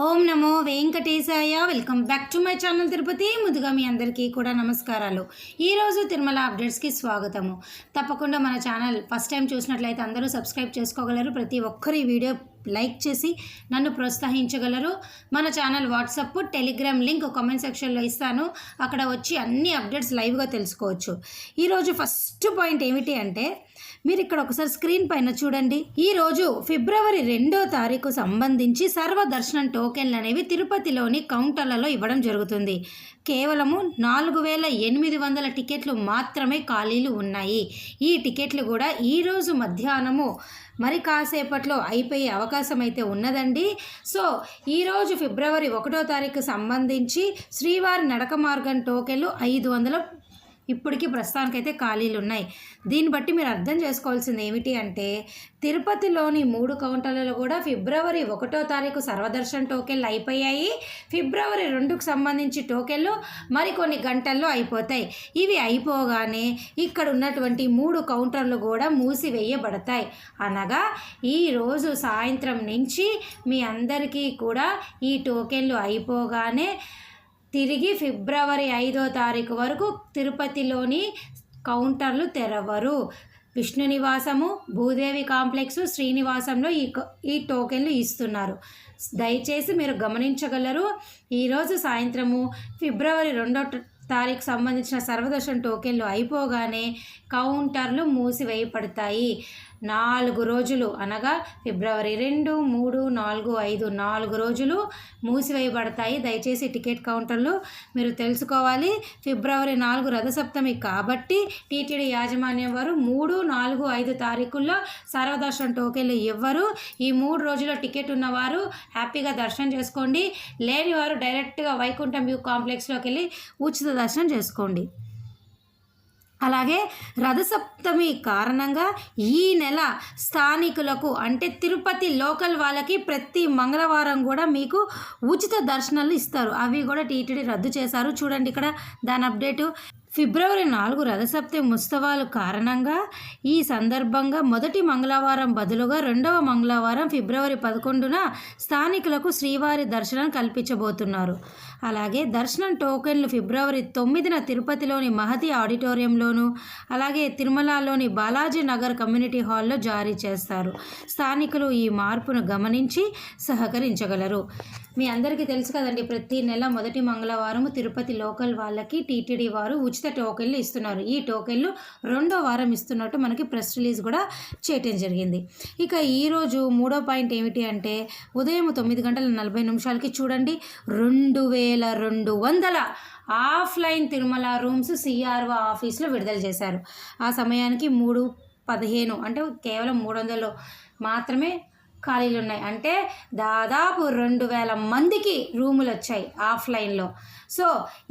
Om Namo Venkatesaya. Welcome back to my channel Tirupati. ముందుగా మీ అందరికీ కూడా నమస్కారాలు. ఈరోజు తిరుమల అప్డేట్స్కి స్వాగతము. తప్పకుండా మన ఛానల్ ఫస్ట్ టైం చూసినట్లయితే అందరూ సబ్స్క్రైబ్ చేసుకోగలరు. ప్రతి ఒక్కరి వీడియో లైక్ చేసి నన్ను ప్రోత్సహించగలరు. మన channel WhatsApp, Telegram link comment సెక్షన్లో ఇస్తాను. అక్కడ వచ్చి అన్ని అప్డేట్స్ లైవ్గా తెలుసుకోవచ్చు. ఈరోజు ఫస్ట్ పాయింట్ ఏమిటి అంటే, మీరు ఇక్కడ ఒకసారి స్క్రీన్ పైన చూడండి. ఈరోజు ఫిబ్రవరి 2వ తారీఖు సంబంధించి సర్వదర్శనం టోకెన్లు అనేవి తిరుపతిలోని కౌంటర్లలో ఇవ్వడం జరుగుతుంది. కేవలము 4800 టికెట్లు మాత్రమే ఖాళీలు ఉన్నాయి. ఈ టికెట్లు కూడా ఈరోజు మధ్యాహ్నము మరి కాసేపట్లో అయిపోయే అవకాశం అయితే ఉన్నదండి. సో ఈరోజు ఫిబ్రవరి 1వ తారీఖు సంబంధించి శ్రీవారి నడక మార్గం టోకెన్లు 500 ఇప్పటికీ ప్రస్తుతానికైతే ఖాళీలు ఉన్నాయి. దీన్ని బట్టి మీరు అర్థం చేసుకోవాల్సింది ఏమిటి అంటే, తిరుపతిలోని 3 కౌంటర్లలో కూడా ఫిబ్రవరి 1వ తారీఖు సర్వదర్శన్ టోకెన్లు అయిపోయాయి. ఫిబ్రవరి 2కు సంబంధించి టోకెన్లు మరికొన్ని గంటల్లో అయిపోతాయి. ఇవి అయిపోగానే ఇక్కడ ఉన్నటువంటి 3 కౌంటర్లు కూడా మూసివేయబడతాయి. అనగా ఈరోజు సాయంత్రం నుంచి మీ అందరికీ కూడా ఈ టోకెన్లు అయిపోగానే తిరిగి ఫిబ్రవరి 5వ తారీఖు వరకు తిరుపతిలోని కౌంటర్లు తెరవరు. విష్ణు నివాసము, భూదేవి కాంప్లెక్స్, శ్రీనివాసంలో ఈ టోకెన్లు ఇస్తున్నారు. దయచేసి మీరు గమనించగలరు. ఈరోజు సాయంత్రము ఫిబ్రవరి 2వ తారీఖు సంబంధించిన సర్వదర్శన టోకెన్లు అయిపోగానే కౌంటర్లు మూసివేయబడతాయి. 4 రోజులు అనగా ఫిబ్రవరి 2, 3, 4, 5 4 రోజులు మూసివేయబడతాయి. దయచేసి టికెట్ కౌంటర్లు మీరు తెలుసుకోవాలి. ఫిబ్రవరి 4 రథసప్తమి కాబట్టి టీటీడీ యాజమాన్యం వారు 3, 4, 5 తారీఖుల్లో సర్వదర్శన టోకెన్లు ఇవ్వరు. ఈ 3 రోజుల్లో టికెట్ ఉన్నవారు హ్యాపీగా దర్శనం చేసుకోండి. లేని వారు డైరెక్ట్గా వైకుంఠం వ్యూ కాంప్లెక్స్లోకి వెళ్ళి ఉచిత దర్శనం చేసుకోండి. అలాగే రథసప్తమి కారణంగా ఈ నెల స్థానికులకు అంటే తిరుపతి లోకల్ వాళ్ళకి ప్రతి మంగళవారం కూడా మీకు ఉచిత దర్శనాలు ఇస్తారు. అవి కూడా టీటీడీ రద్దు చేశారు. చూడండి ఇక్కడ దాని అప్డేటు. ఫిబ్రవరి 4 రథసప్తమి ఉత్సవాలు కారణంగా ఈ సందర్భంగా మొదటి మంగళవారం బదులుగా 2వ మంగళవారం ఫిబ్రవరి 11న స్థానికులకు శ్రీవారి దర్శనం కల్పించబోతున్నారు. అలాగే దర్శనం టోకెన్లు ఫిబ్రవరి 9న తిరుపతిలోని మహతి ఆడిటోరియంలోను, అలాగే తిరుమలలోని బాలాజీ నగర్ కమ్యూనిటీ హాల్లో జారీ చేస్తారు. స్థానికులు ఈ మార్పును గమనించి సహకరించగలరు. మీ అందరికీ తెలుసు కదండి, ప్రతి నెల మొదటి మంగళవారం తిరుపతి లోకల్ వాళ్ళకి టీటీడీ వారు ఉచిత టోకెన్లు ఇస్తున్నారు. ఈ టోకెన్లు 2వ వారం ఇస్తున్నట్టు మనకి ప్రెస్ రిలీజ్ కూడా చేయటం జరిగింది. ఇక ఈరోజు 3వ పాయింట్ ఏమిటి అంటే, ఉదయం 9:40 చూడండి 2200 ఆఫ్లైన్ తిరుమల రూమ్స్ సిఆర్ఓ ఆఫీస్లో విడుదల చేశారు. ఆ సమయానికి 3:15 అంటే కేవలం 300 మాత్రమే ఖాళీలు ఉన్నాయి. అంటే దాదాపు 2000 మందికి రూములు వచ్చాయి ఆఫ్లైన్లో. సో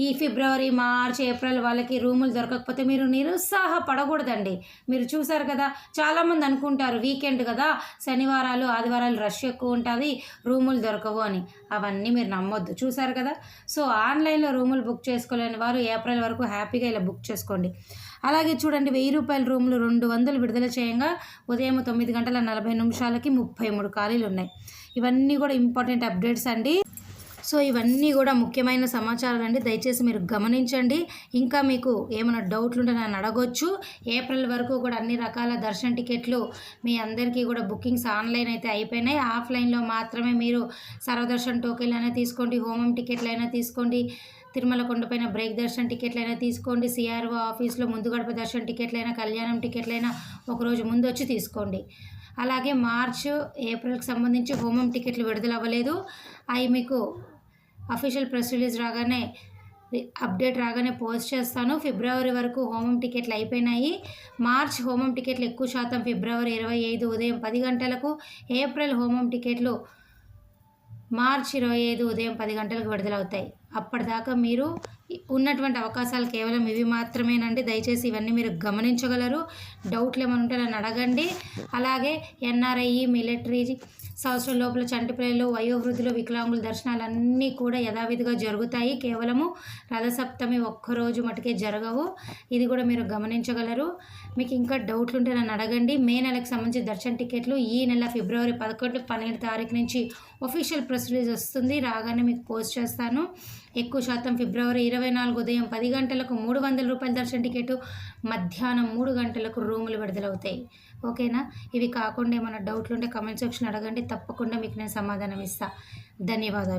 ఈ ఫిబ్రవరి, మార్చ్, ఏప్రిల్ వాళ్ళకి రూములు దొరకకపోతే మీరు నిరుత్సాహపడకూడదండి. మీరు చూసారు కదా, చాలామంది అనుకుంటారు వీకెండ్ కదా, శనివారాలు ఆదివారాలు రష్ ఎక్కువ ఉంటుంది, రూములు దొరకవు అని. అవన్నీ మీరు నమ్మొద్దు. చూసారు కదా. సో ఆన్లైన్లో రూములు బుక్ చేసుకోలేని వారు ఏప్రిల్ వరకు హ్యాపీగా ఇలా బుక్ చేసుకోండి. అలాగే చూడండి, 1000 రూపాయల రూములు 200 విడుదల చేయంగా ఉదయం 9:40 33 ఖాళీలు ఉన్నాయి. ఇవన్నీ కూడా ఇంపార్టెంట్ అప్డేట్స్ అండి. సో ఇవన్నీ కూడా ముఖ్యమైన సమాచారం అండి. దయచేసి మీరు గమనించండి. ఇంకా మీకు ఏమైనా డౌట్లు ఉంటే నన్ను అడగొచ్చు. ఏప్రిల్ వరకు కూడా అన్ని రకాల దర్శన టికెట్లు మీ అందరికీ కూడా బుకింగ్స్ ఆన్లైన్ అయితే అయిపోయినాయి. ఆఫ్లైన్లో మాత్రమే మీరు సర్వదర్శన టోకెన్లు అయినా తీసుకోండి, హోమం టికెట్లు అయినా తీసుకోండి, తిరుమల కొండపైన బ్రేక్ దర్శన టికెట్లైనా తీసుకోండి, సిఆర్ఓ ఆఫీస్లో ముందు గడప దర్శన టికెట్లైనా, కళ్యాణం టికెట్లైనా ఒకరోజు ముందు వచ్చి తీసుకోండి. అలాగే మార్చ్, ఏప్రిల్కి సంబంధించి హోమం టికెట్లు విడుదల అవ్వలేదు. అవి మీకు అఫీషియల్ ప్రెస్ రిలీజ్ రాగానే, అప్డేట్ రాగానే పోస్ట్ చేస్తాను. ఫిబ్రవరి వరకు హోమం టికెట్లు అయిపోయినాయి. మార్చ్ హోమం టికెట్లు ఎక్కువ శాతం ఫిబ్రవరి 25 ఉదయం 10 గంటలకు, ఏప్రిల్ హోమం టికెట్లు మార్చ్ 25 ఉదయం 10 గంటలకు విడుదలవుతాయి. అప్పటిదాకా మీరు ఉన్నటువంటి అవకాశాలు కేవలం ఇవి మాత్రమేనండి. దయచేసి ఇవన్నీ మీరు గమనించగలరు. డౌట్లు ఏమైనా ఉంటే నన్ను అడగండి. అలాగే ఎన్ఆర్ఐ, మిలిటరీ, సంవత్సరం లోపల చంటి పిల్లలు, వయోవృద్ధులు, వికలాంగుల దర్శనాలన్నీ కూడా యథావిధిగా జరుగుతాయి. కేవలము రథసప్తమి ఒక్కరోజు మటుకే జరగవు. ఇది కూడా మీరు గమనించగలరు. మీకు ఇంకా డౌట్లు ఉంటే నన్ను అడగండి. మే నెలకు సంబంధించి దర్శన టికెట్లు ఈ నెల ఫిబ్రవరి 11, 12 తారీఖు నుంచి ఆఫీషియల్ ప్రెస్ రిలీజ్ వస్తుంది. రాగానే మీకు పోస్ట్ చేస్తాను. ఎక్కువ శాతం ఫిబ్రవరి 24 ఉదయం 10 గంటలకు 300 రూపాయల దర్శన టికెట్, మధ్యాహ్నం 3 గంటలకు రూములు విడుదలవుతాయి. ఓకేనా? ఇవి కాకుండా ఏమైనా డౌట్లు ఉంటే కామెంట్ సెక్షన్ అడగండి. తప్పకుండా మీకు నేను సమాధానం ఇస్తాను. ధన్యవాదాలు.